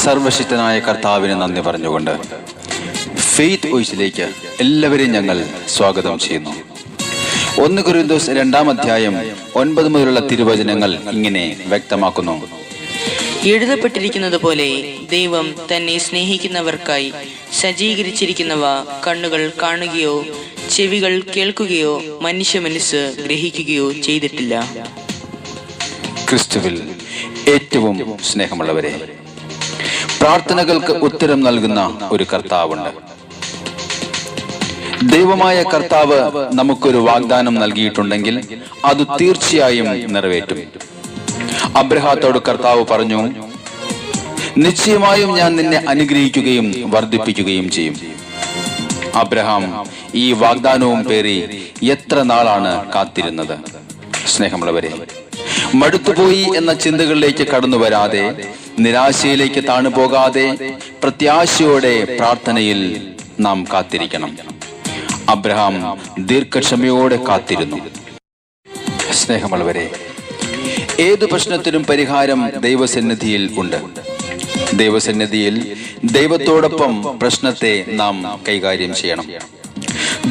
സർവശക്തനായ കർത്താവിന് നന്ദി പറഞ്ഞുകൊണ്ട് ഫെയ്ത്ത് വോയിസിലേക്ക് എല്ലാവരെയും ഞങ്ങൾ സ്വാഗതം ചെയ്യുന്നു. 1 കൊരിന്ത്യർ 2-ാം അധ്യായം 9 മുതലുള്ള തിരുവചനങ്ങൾ ഇങ്ങനെ വ്യക്തമാക്കുന്നു. എഴുതപ്പെട്ടിരിക്കുന്നത് പോലെ ദൈവം തന്നെ സ്നേഹിക്കുന്നവർക്കായി സജ്ജീകരിച്ചിരിക്കുന്നവ കണ്ണുകൾ കാണുകയോ ചെവികൾ കേൾക്കുകയോ മനുഷ്യ മനസ്സ് ഗ്രഹിക്കുകയോ ചെയ്തിട്ടില്ല. ക്രിസ്തുവിൽ ഏറ്റവും സ്നേഹമുള്ളവരെ, പ്രാർത്ഥനകൾക്ക് ഉത്തരം നൽകുന്ന ഒരു കർത്താവുണ്ട്. ദൈവമായ കർത്താവ് നമുക്കൊരു വാഗ്ദാനം നൽകിയിട്ടുണ്ടെങ്കിൽ അത് തീർച്ചയായും നിറവേറ്റും. അബ്രഹാത്തോട് കർത്താവ് പറഞ്ഞു, നിശ്ചയമായും ഞാൻ നിന്നെ അനുഗ്രഹിക്കുകയും വർദ്ധിപ്പിക്കുകയും ചെയ്യും. അബ്രഹാം ഈ വാഗ്ദാനവും പേറി എത്ര നാളാണ് കാത്തിരുന്നത്. സ്നേഹമുള്ളവരെ, മടുത്തുപോയി എന്ന ചിന്തകളിലേക്ക് കടന്നു വരാതെ, നിരാശയിലേക്ക് താണുപോകാതെ, പ്രത്യാശയോടെ പ്രാർത്ഥനയിൽ നാം കാത്തിരിക്കണം. അബ്രഹാം ദീർഘക്ഷമയോടെ കാത്തിരുന്നു. സ്നേഹമുള്ളവരെ, ഏതു പ്രശ്നത്തിനും പരിഹാരം ദൈവസന്നിധിയിൽ ഉണ്ട്. ദൈവസന്നിധിയിൽ ദൈവത്തോടൊപ്പം പ്രശ്നത്തെ നാം കൈകാര്യം ചെയ്യണം.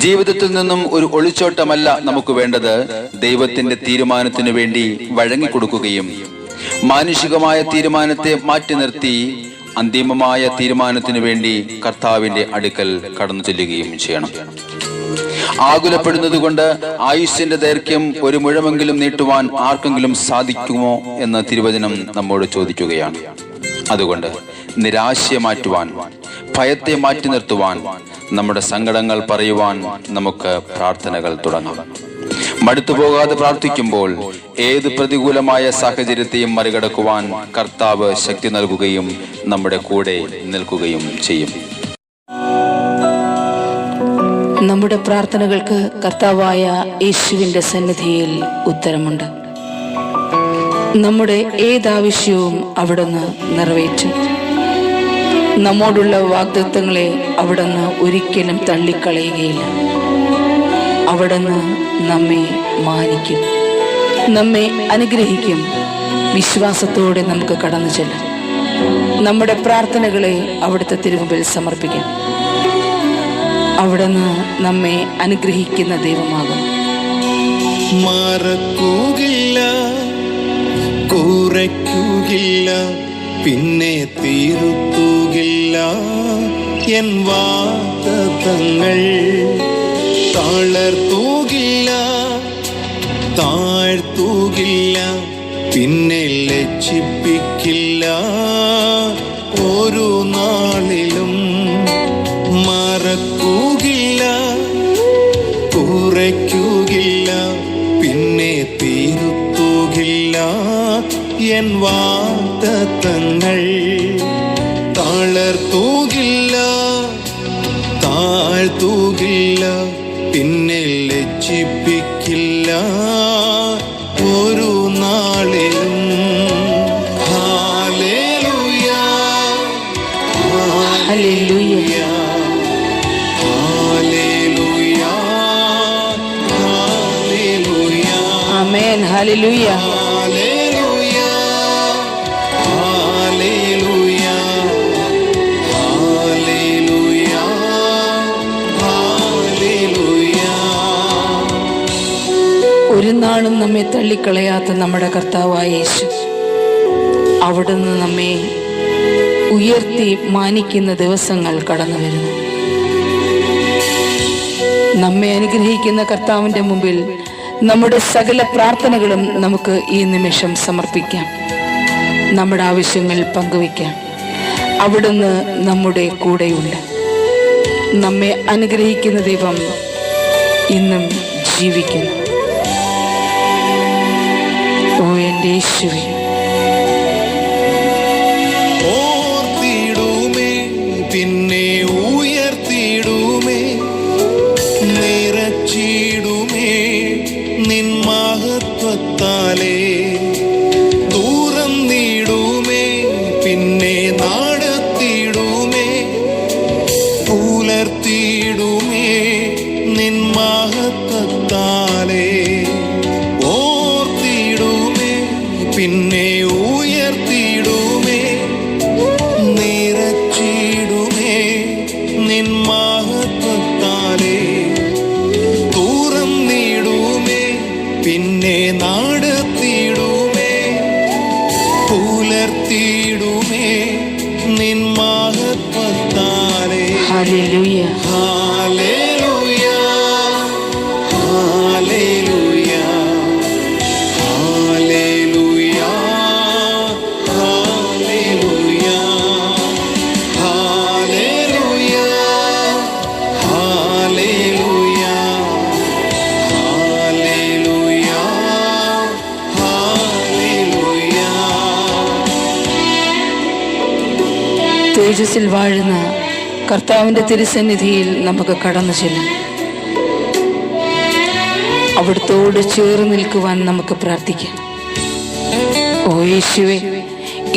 ജീവിതത്തിൽ നിന്നും ഒരു ഒളിച്ചോട്ടമല്ല നമുക്ക് വേണ്ടത്. ദൈവത്തിന്റെ തീരുമാനത്തിനു വേണ്ടി വഴങ്ങിക്കൊടുക്കുകയും മാനുഷികമായ തീരുമാനത്തെ മാറ്റി നിർത്തി അന്തിമമായ തീരുമാനത്തിനു വേണ്ടി കർത്താവിന്റെ അടുക്കൽ കടന്നു ചെല്ലുകയും ചെയ്യണം. ആകുലപ്പെടുന്നത് കൊണ്ട് ആയുസ്സിന്റെ ദൈർഘ്യം ഒരു മുഴമെങ്കിലും നീട്ടുവാൻ ആർക്കെങ്കിലും സാധിക്കുമോ എന്ന തിരുവചനം നമ്മോട് ചോദിക്കുകയാണ്. അതുകൊണ്ട് നിരാശയെ മാറ്റുവാൻ, ഭയത്തെ മാറ്റി നിർത്തുവാൻ, നമ്മുടെ സങ്കടങ്ങൾ പറയുവാൻ നമുക്ക് പ്രാർത്ഥനകൾ തുടങ്ങാം. മടുത്തുപോകാതെ പ്രാർത്ഥിക്കുമ്പോൾ ഏത് പ്രതികൂലമായ സാഹചര്യത്തെയും മറികടക്കുവാൻ കർത്താവ് ശക്തി നൽകുകയും നമ്മുടെ കൂടെ നിൽക്കുകയും ചെയ്യും. നമ്മുടെ പ്രാർത്ഥനകൾക്ക് കർത്താവായ യേശുവിന്റെ സന്നിധിയിൽ ഉത്തരമുണ്ട്. നമ്മുടെ ഏതാവശ്യവും അവിടുന്ന് നിറവേറ്റും. നമ്മോടുള്ള വാഗ്ദത്തങ്ങളെ അവിടുന്ന് ഒരിക്കലും തള്ളിക്കളയുകയില്ല. അവിടുന്ന് നമ്മെ മാനിക്കും, നമ്മെ അനുഗ്രഹിക്കും. വിശ്വാസത്തോടെ നമുക്ക് കടന്നു ചെല്ലാം. നമ്മുടെ പ്രാർത്ഥനകളെ അവിടുത്തെ തിരുമുമ്പിൽ സമർപ്പിക്കാം. അവിടുന്ന് നമ്മെ അനുഗ്രഹിക്കുന്ന ദൈവമാകും. മറക്കുകയില്ല, കുറയ്ക്കുകയില്ല, പിന്നെ തീർക്കുകയില്ല എൻ വാഗ്ദത്തങ്ങൾ. തളർത്തുകില്ല, താഴ്ത്തുകില്ല, പിന്നെ ലജ്ജിപ്പിക്കില്ല ഒരു നാളിലും. മറക്കുകയില്ല, കുറയ്ക്കുകയില്ല, പിന്നെ തീർത്തുകില്ല എൻ വാഗ്ദത്തങ്ങൾ. തളർത്തുകില്ല, താഴ്ത്തുകില്ല, പിന്നെ ലജ്ജിപ്പിക്കില്ല ഒരു നാളിലും. ഹല്ലേലൂയ, ഹല്ലേലൂയ, ഹല്ലേലൂയ, ഹല്ലേലൂയ. ആമേൻ. ഹല്ലേലൂയ. ഒരു നാളും നമ്മെ തള്ളിക്കളയാത്ത നമ്മുടെ കർത്താവായ യേശു, അവിടുന്ന് നമ്മെ ഉയർത്തി മാനിക്കുന്ന ദിവസങ്ങൾ കടന്നു വരുന്നു. നമ്മെ അനുഗ്രഹിക്കുന്ന കർത്താവിന്റെ മുമ്പിൽ നമ്മുടെ സകല പ്രാർത്ഥനകളും നമുക്ക് ഈ നിമിഷം സമർപ്പിക്കാം. നമ്മുടെ ആവശ്യങ്ങൾ പങ്കുവയ്ക്കാം. അവിടുന്ന് നമ്മുടെ കൂടെയുണ്ട്. നമ്മെ അനുഗ്രഹിക്കുന്ന ദൈവം ഇന്നും ജീവിക്കുന്നു. ഓ എൻ്റെ യേശുവേ, ഓർത്തിടുമേ, പിന്നെ ഉയർത്തിടുമേ, നിറച്ചിടുമേ നിൻ മഹത്വത്താലേ. തുറന്നിടുമേ, പിന്നെ നടത്തിടുമേ, പുലർത്തിടുമേ നിൻ മഹത്വത്താലേ. ഓർത്തിടുമേ, പിന്നെ നിൻ മഹത്വത്താലേ. ഹല്ലേലൂയ. ഹല്ലേലൂയ, ഹല്ലേലൂയ, ഹല്ലേലൂയ, ഹല്ലേലൂയ, ഹല്ലേലൂയ, ഹല്ലേലൂയ, ഹല്ലേലൂയ, ഹല്ലേലൂയ. തേജസ്സിൽ വാഴുന്ന കർത്താവിന്റെ തിരുസന്നിധിയിൽ നമുക്ക് കടന്നു ചെല്ലാം. അവിടുത്തോട് ചേർന്ന് നിൽക്കുവാൻ നമുക്ക് പ്രാർത്ഥിക്കാം. ഓ യേശുവേ,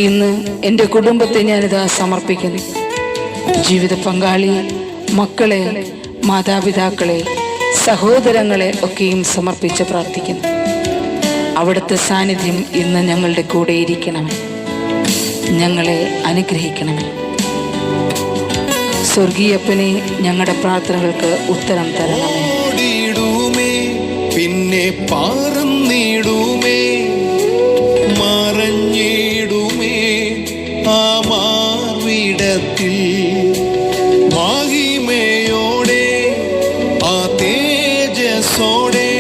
ഇന്ന് എൻ്റെ കുടുംബത്തെ ഞാനിതാ സമർപ്പിക്കുന്നു. ജീവിത പങ്കാളിയെ, മക്കളെ, മാതാപിതാക്കളെ, സഹോദരങ്ങളെ ഒക്കെയും സമർപ്പിച്ച് പ്രാർത്ഥിക്കുന്നു. അവിടുത്തെ സാന്നിധ്യം ഇന്ന് ഞങ്ങളുടെ കൂടെ ഇരിക്കണമേ. ഞങ്ങളെ അനുഗ്രഹിക്കണമേ. സ്വർഗീയപ്പനെ, ഞങ്ങളുടെ പ്രാർത്ഥനകൾക്ക് ഉത്തരം തരണമേ. ഓടിയിടുമേ, പിന്നെ പറന്നിടുമേ, മറഞ്ഞിടുമേ ആ മാർവിടത്തിൽ. മഹിമയോടെ ആ തേജസ്സോടെ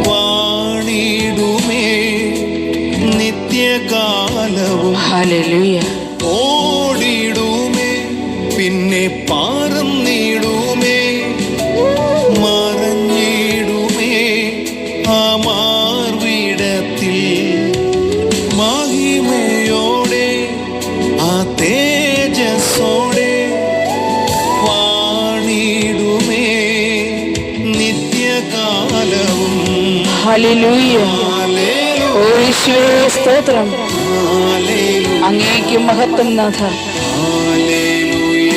വാണിടുമേ നിത്യകാലവും. ഹല്ലേലൂയ. ഓടിടുമേ, പിന്നെ പറന്നിടുമേ, മറഞ്ഞിടുമേ ആ മാർവിടത്തിൽ. മഹിമയോടെ ആ തേജസ്സോടെ വാണിടുമേ നിത്യകാലവും. ഹല്ലേലൂയ. ഓ യേശുവേ, സ്തോത്രം. ഹല്ലേലൂയ, അങ്ങേക്ക് മഹത്വം നാഥ. ഹല്ലേലൂയ,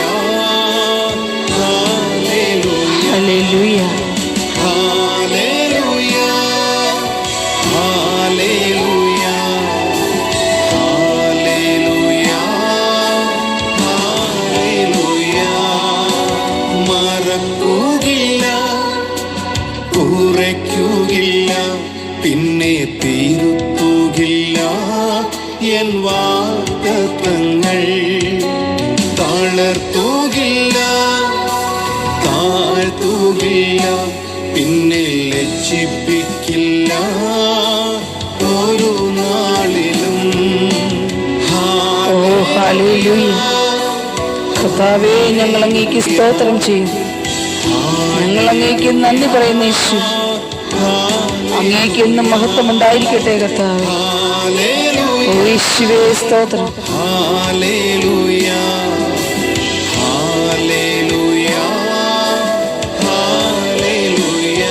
ഹല്ലേലൂയ, ഹല്ലേലൂയ. ഹല്ലേലൂയ, ഹല്ലേലൂയ, ഹല്ലേലൂയ, ഹല്ലേലൂയ. മറക്കുകയില്ല, കുറയ്ക്കുകയില്ല, പിന്നെ തിരുത്തുകില്ല എൻ വാഗ്ദത്തങ്ങൾ. തളർത്തുകില്ല, താഴ്ത്തുകില്ല, പിന്നെ ലജ്ജിപ്പിക്കില്ല ഒരു നാളിലും. ഓ ഹല്ലേലൂയ. കർത്താവേ, ഞങ്ങൾ അങ്ങേക്ക് സ്തോത്രം ചെയ്യും. ഞങ്ങൾ അങ്ങേക്ക് നന്ദി പറയുന്ന യേശു. അങ്ങേക്ക് എന്നും മഹത്വം ഉണ്ടായിരിക്കട്ടെ കർത്താവേ. ഓ യേശുവേ, സ്തോത്രം. ഹല്ലേലൂയ, ഹല്ലേലൂയ, ഹല്ലേലൂയ,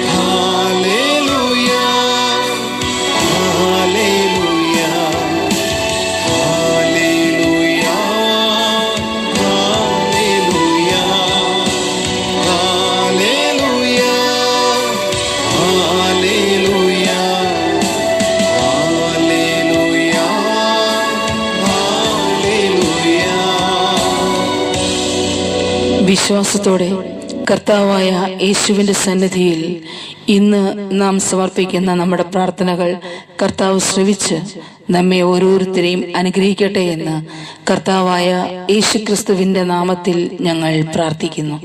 ഹല്ലേലൂയ, ഹല്ലേലൂയ, ഹല്ലേലൂയ, ഹല്ലേലൂയ, ഹല്ലേലൂയ, ഹല്ലേലൂയ, ഹല്ലേലൂയ, ഹല്ലേലൂയ. വിശ്വാസത്തോടെ കർത്താവായ യേശുവിന്റെ സന്നിധിയിൽ ഇന്ന് നാം സമർപ്പിക്കുന്ന നമ്മുടെ പ്രാർത്ഥനകൾ കർത്താവ് ശ്രവിച്ച് നമ്മെ ഓരോരുത്തരെയും അനുഗ്രഹിക്കട്ടെ എന്ന് കർത്താവായ യേശുക്രിസ്തുവിന്റെ നാമത്തിൽ ഞങ്ങൾ പ്രാർത്ഥിക്കുന്നു.